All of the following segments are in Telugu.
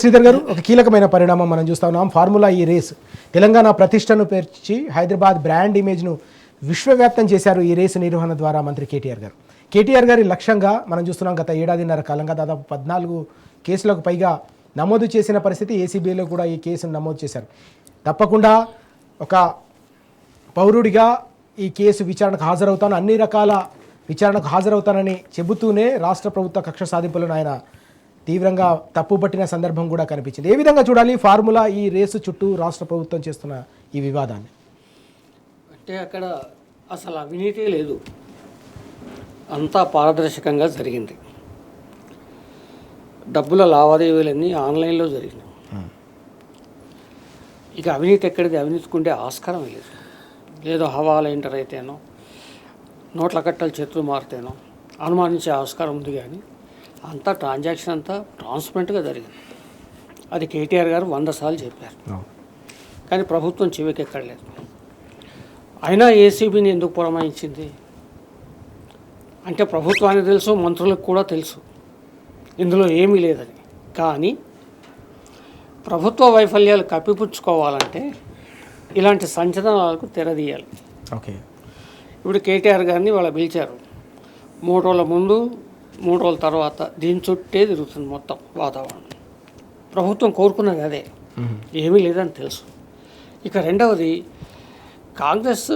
శ్రీధర్ గారు, ఒక కీలకమైన పరిణామం మనం చూస్తా ఉన్నాం. ఫార్ములా ఈ రేస్ తెలంగాణ ప్రతిష్టను పేర్చి హైదరాబాద్ బ్రాండ్ ఇమేజ్ను విశ్వవ్యాప్తం చేశారు ఈ రేసు నిర్వహణ ద్వారా మంత్రి కేటీఆర్ గారి లక్ష్యంగా మనం చూస్తున్నాం. గత ఏడాదిన్నర కాలంగా దాదాపు 14 కేసులకు పైగా నమోదు చేసిన పరిస్థితి. ఏసీబీలో కూడా ఈ కేసును నమోదు చేశారు. తప్పకుండా ఒక పౌరుడిగా ఈ కేసు విచారణకు హాజరవుతాను, అన్ని రకాల విచారణకు హాజరవుతానని చెబుతూనే రాష్ట్ర ప్రభుత్వ కక్ష సాధింపులను ఆయన తీవ్రంగా తప్పుపట్టిన సందర్భం కూడా కనిపించింది. ఏ విధంగా చూడాలి ఫార్ములా ఈ రేసు చుట్టూ రాష్ట్ర ప్రభుత్వం చేస్తున్న ఈ వివాదాన్ని? అంటే అక్కడ అసలు అవినీతి లేదు, అంతా పారదర్శకంగా జరిగింది. డబ్బుల లావాదేవీలన్నీ ఆన్లైన్లో జరిగినాయి. ఇక అవినీతి ఎక్కడిది? అవినీతికుండే ఆస్కారం లేదు. ఏదో హవాలా ఎంటర్ అయితేనో, నోట్ల కట్టలు చేతులు మారితేనో అనుమానించే ఆస్కారం ఉంది. కానీ అంతా ట్రాన్సాక్షన్ అంతా ట్రాన్స్పరెంట్గా జరిగింది. అది కేటీఆర్ గారు 100 సార్లు చెప్పారు. కానీ ప్రభుత్వం చెవికెక్కడలేదు. అయినా ఏసీబీని ఎందుకు పురమాయించింది అంటే ప్రభుత్వానికి తెలుసు, మంత్రులకు కూడా తెలుసు ఇందులో ఏమీ లేదని. కానీ ప్రభుత్వ వైఫల్యాలు కప్పిపుచ్చుకోవాలంటే ఇలాంటి సంచలనాలకు తెరదీయాలి. ఓకే, ఇప్పుడు కేటీఆర్ గారిని వాళ్ళు పిలిచారు. 3 రోజుల ముందు 3 రోజుల తర్వాత దీని చుట్టే తిరుగుతుంది మొత్తం వాతావరణం. ప్రభుత్వం కోరుకున్నది అదే, ఏమీ లేదని తెలుసు. ఇక రెండవది, కాంగ్రెస్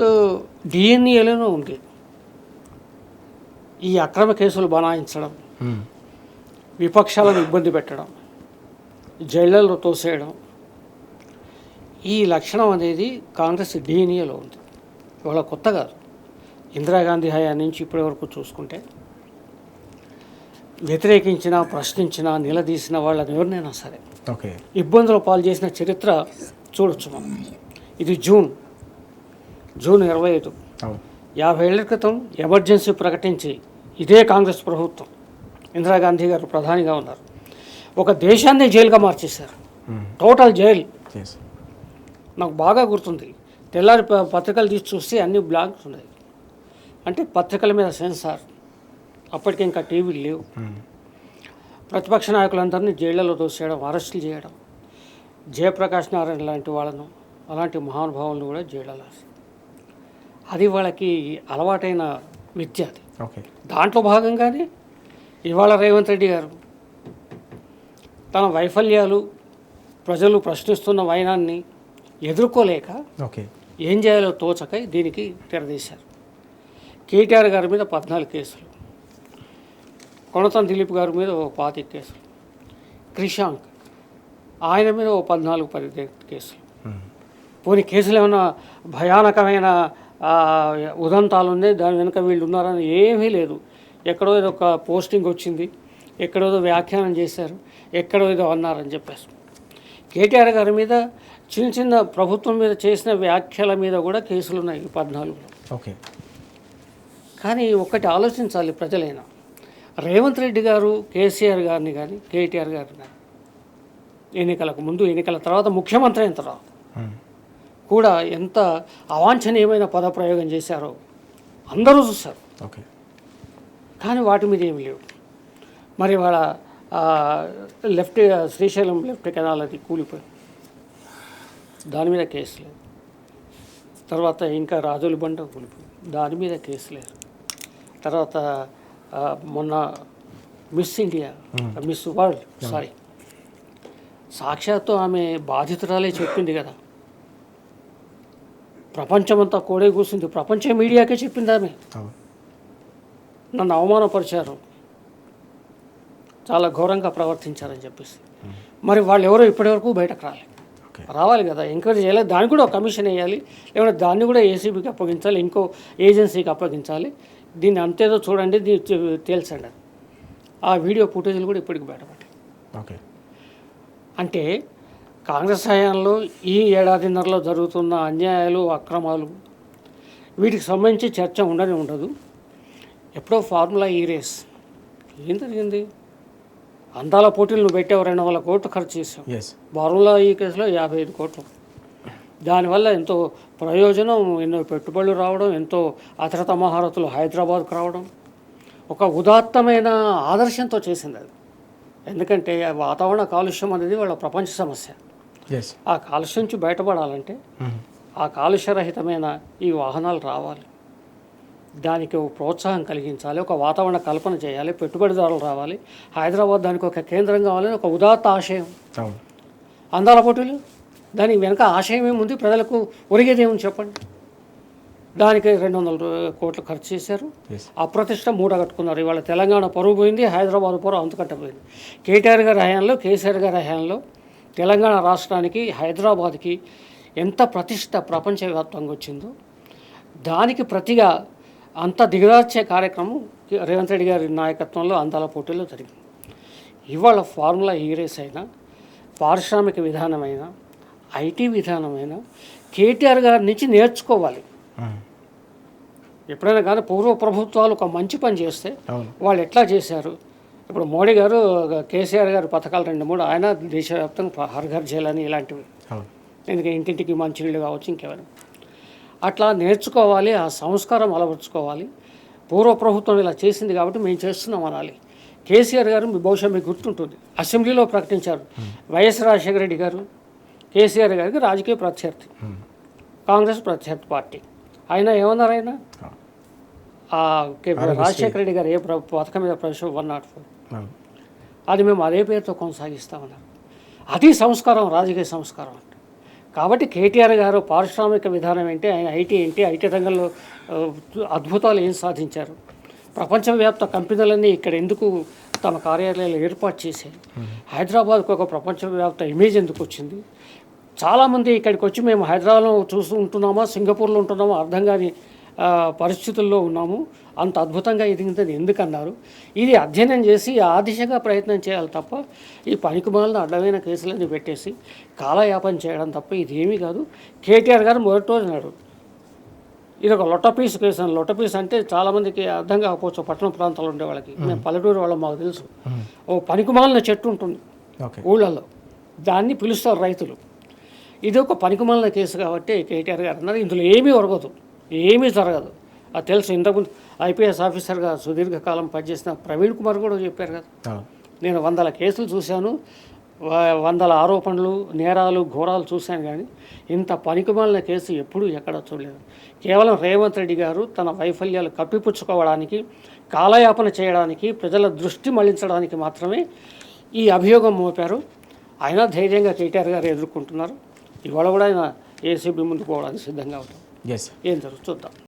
డిఎన్ఏలోనే ఉంది ఈ అక్రమ కేసులు బనాయించడం, విపక్షాలను ఇబ్బంది పెట్టడం, జైళ్లలో తోసేయడం. ఈ లక్షణం అనేది కాంగ్రెస్ డిఎన్ఏలో ఉంది. ఇవాళ కొత్త కాదు. ఇందిరాగాంధీ హయా నుంచి ఇప్పటి వరకు చూసుకుంటే వ్యతిరేకించిన, ప్రశ్నించిన, నిలదీసిన వాళ్ళని ఎవరినైనా సరే ఇబ్బందుల పాలు చేసిన చరిత్ర చూడొచ్చు మనం. ఇది జూన్ 25, 50 ఏళ్ల క్రితం ఎమర్జెన్సీ ప్రకటించి ఇదే కాంగ్రెస్ ప్రభుత్వం, ఇందిరాగాంధీ గారు ప్రధానిగా ఉన్నారు, ఒక దేశాన్ని జైలుగా మార్చేశారు. Total jail. నాకు బాగా గుర్తుంది. తెల్లారి పత్రికలు తీసి చూస్తే అన్ని బ్లాక్స్ ఉన్నాయి. అంటే పత్రికల మీద సెన్సార్. అప్పటికి ఇంకా టీవీలు లేవు. ప్రతిపక్ష నాయకులందరినీ జైళ్లలో తోసేయడం, అరెస్టులు చేయడం, జయప్రకాష్ నారాయణ లాంటి వాళ్ళను, అలాంటి మహానుభావులను కూడా జైళ్ళలో. అది వాళ్ళకి అలవాటైన విద్య. అది దాంట్లో భాగంగానే ఇవాళ రేవంత్ రెడ్డి గారు తన వైఫల్యాలు, ప్రజలు ప్రశ్నిస్తున్న వైనాన్ని ఎదుర్కోలేక ఏం చేయాలో తోచక దీనికి తెరదీశారు. కేటీఆర్ గారి మీద 14 కేసులు, కొనతం దిలీప్ గారి మీద 25 కేసులు, క్రిషాంక్ ఆయన మీద 14-15 కేసులు. పోనీ కేసులు ఏమైనా భయానకమైన ఉదంతాలు ఉన్నాయి, దాని వెనుక వీళ్ళు ఉన్నారని ఏమీ లేదు. ఎక్కడో ఏదో ఒక పోస్టింగ్ వచ్చింది, ఎక్కడో ఏదో వ్యాఖ్యానం చేశారు, ఎక్కడో ఏదో అన్నారని చెప్పేసి. కేటీఆర్ గారి మీద చిన్న చిన్న ప్రభుత్వం మీద చేసిన వ్యాఖ్యల మీద కూడా కేసులు ఉన్నాయి 14లో. ఓకే, కానీ ఒక్కటి ఆలోచించాలి ప్రజలైనా. రేవంత్ రెడ్డి గారు కేసీఆర్ గారిని కానీ, కేటీఆర్ గారిని కానీ ఎన్నికలకు ముందు, ఎన్నికల తర్వాత, ముఖ్యమంత్రి అయిన తర్వాత కూడా ఎంత అవాంఛనీయమైన పదప్రయోగం చేశారో అందరూ చూశారు. కానీ వాటి మీద ఏమి లేవు. మరి వాళ్ళ శ్రీశైలం లెఫ్ట్ కెనాల్ అది కూలిపోయి దాని మీద కేసు లేదు. తర్వాత ఇంకా రాజోలి బండ కూలిపోయి దాని మీద కేసు లేదు. తర్వాత మొన్న మిస్ ఇండియా, మిస్ వరల్డ్, సాక్షాత్తు ఆమె బాధితురాలే చెప్పింది కదా, ప్రపంచమంతా కోడే కూర్చుంది, ప్రపంచ మీడియాకే చెప్పింది ఆమె, నన్ను అవమానపరిచారు, చాలా ఘోరంగా ప్రవర్తించారని చెప్పేసి. మరి వాళ్ళు ఎవరో ఇప్పటివరకు బయటకు రావాలి కదా, ఎంక్వైరీ చేయాలి, దానికి కూడా ఒక కమిషన్ వేయాలి, లేకుంటే దాన్ని కూడా ఏసీబీకి అప్పగించాలి, ఇంకో ఏజెన్సీకి అప్పగించాలి. దీన్ని అంతేదో చూడండి, దీన్ని తేల్చండి. ఆ వీడియో ఫుటేజ్లు కూడా ఇప్పటికి బయటపడ్డాయి. అంటే కాంగ్రెస్ హయాంలో ఈ ఏడాదిన్నరలో జరుగుతున్న అన్యాయాలు, అక్రమాలు, వీటికి సంబంధించి చర్చ ఉండదు. ఎప్పుడో ఫార్ములా ఈ రేస్ ఏం జరిగింది? అందాల పోటీలు నువ్వు పెట్టావు, 200 కోట్లు ఖర్చు చేసావు. ఫార్ములా ఈ కేసులో 55 కోట్లు. దానివల్ల ఎంతో ప్రయోజనం, ఎన్నో పెట్టుబడులు రావడం, ఎంతో అతరత మహారథులు హైదరాబాద్కు రావడం, ఒక ఉదాత్తమైన ఆదర్శంతో చేసింది అది. ఎందుకంటే ఆ వాతావరణ కాలుష్యం అనేది వాళ్ళ ప్రపంచ సమస్య. ఎస్. ఆ కాలుష్యం నుంచి బయటపడాలంటే ఆ కాలుష్యరహితమైన ఈ వాహనాలు రావాలి, దానికి ఒక ప్రోత్సాహం కలిగించాలి, ఒక వాతావరణ కల్పన చేయాలి, పెట్టుబడిదారులు రావాలి, హైదరాబాద్ దానికి ఒక కేంద్రం కావాలని ఒక ఉదాత్త ఆశయం. అవును. అందాల పోటీలు దానికి వెనక ఆశయం ఏముంది, ప్రజలకు ఒరిగేదేముంది చెప్పండి. దానికి 200 కోట్లు ఖర్చు చేశారు, అప్రతిష్ట మూట కట్టుకున్నారు. ఇవాళ తెలంగాణ పరువు పోయింది, హైదరాబాద్ పరువు అంతుకట్టపోయింది. కేటీఆర్ గారి హయాంలో, కేసీఆర్ గారి హయాంలో తెలంగాణ రాష్ట్రానికి, హైదరాబాద్కి ఎంత ప్రతిష్ట ప్రపంచవ్యాప్తంగా వచ్చిందో దానికి ప్రతిగా అంత దిగదార్చే కార్యక్రమం రేవంత్ రెడ్డి గారి నాయకత్వంలో అందాల పోటీలో జరిగింది. ఇవాళ ఫార్ములా ఈ రేస్ అయినా, పారిశ్రామిక విధానమైన, ఐటీ విధానమైన కేటీఆర్ గారి నుంచి నేర్చుకోవాలి. ఎప్పుడైనా కానీ పూర్వ ప్రభుత్వాలు ఒక మంచి పని చేస్తే వాళ్ళు ఎట్లా చేశారు, ఇప్పుడు మోడీ గారు, కేసీఆర్ గారు పథకాలు 2-3 ఆయన దేశవ్యాప్తంగా హర్ ఘర్ జల్ అని ఇలాంటివి, ఎందుకంటే ఇంటింటికి మంచినీళ్ళు కావచ్చు, ఇంకెవరు అట్లా నేర్చుకోవాలి, ఆ సంస్కారం అలవర్చుకోవాలి. పూర్వ ప్రభుత్వం ఇలా చేసింది కాబట్టి మేము చేస్తున్నాం అనాలి. కేసీఆర్ గారు బహుశా మీకు గుర్తుంటుంది, అసెంబ్లీలో ప్రకటించారు, వైఎస్ రాజశేఖర రెడ్డి గారు కేసీఆర్ గారికి రాజకీయ ప్రత్యర్థి, కాంగ్రెస్ ప్రత్యర్థి పార్టీ. ఆయన ఏమన్నారు, ఆయన రాజశేఖర రెడ్డి గారు ఏ పథకం మీద ప్రవేశం 104 అది మేము అదే పేరుతో కొనసాగిస్తామన్నారు. అది సంస్కారం, రాజకీయ సంస్కారం అంటే. కాబట్టి కేటీఆర్ గారు పారిశ్రామిక విధానం ఏంటి, ఆయన ఐటీ రంగంలో అద్భుతాలు ఏం సాధించారు, ప్రపంచవ్యాప్త కంపెనీలన్నీ ఇక్కడ ఎందుకు తమ కార్యాలయాలు ఏర్పాటు చేశారు, హైదరాబాద్కు ఒక ప్రపంచవ్యాప్త ఇమేజ్ ఎందుకు వచ్చింది, చాలామంది ఇక్కడికి వచ్చి మేము హైదరాబాద్లో చూస్తూ ఉంటున్నామా, సింగపూర్లో ఉంటున్నామా అర్థం కాని పరిస్థితుల్లో ఉన్నాము, అంత అద్భుతంగా ఎదిగిందని ఎందుకన్నారు. ఇది అధ్యయనం చేసి ఆ దిశగా ప్రయత్నం చేయాలి తప్ప ఈ పనికిమాలిన అడ్డమైన కేసులన్నీ పెట్టేసి కాలయాపన చేయడం తప్ప ఇది ఏమీ కాదు. కేటీఆర్ గారు మొదటి రోజు అన్నాడు, ఇది ఒక లొట్టపీసు కేసు అని. లొట్టపీసు అంటే చాలామందికి అర్థం కాకపోవచ్చు, పట్టణ ప్రాంతాల్లో ఉండే వాళ్ళకి, మేము పల్లెటూరు వాళ్ళం మాకు తెలుసు. ఓ పనికిమాలిన చెట్టు ఉంటుంది ఊళ్ళల్లో, దాన్ని పిలుస్తారు రైతులు. ఇది ఒక పనికిమాలిన కేసు కాబట్టి కేటీఆర్ గారు అన్నారు ఇందులో ఏమీ ఒరగదు, ఏమీ జరగదు. అది తెలుసు. ఇంతకుముందు ఐపీఎస్ ఆఫీసర్గా సుదీర్ఘకాలం పనిచేసిన ప్రవీణ్ కుమార్ కూడా చెప్పారు కదా, నేను 100 కేసులు చూశాను, 100 ఆరోపణలు, నేరాలు, ఘోరాలు చూశాను, కానీ ఇంత పనికిమాలిన కేసు ఎప్పుడూ ఎక్కడ చూడలేదు. కేవలం రేవంత్ రెడ్డి గారు తన వైఫల్యాలు కప్పిపుచ్చుకోవడానికి, కాలయాపన చేయడానికి, ప్రజల దృష్టి మళ్లించడానికి మాత్రమే ఈ అభియోగం మోపారు. ఆయన ధైర్యంగా కేటీఆర్ గారు ఎదుర్కొంటున్నారు. ఇవాళ కూడా ఆయన ఏసీబీ ముందుకు పోవడానికి సిద్ధంగా ఉంటాం. ఏం జరుగుతుంది చూద్దాం.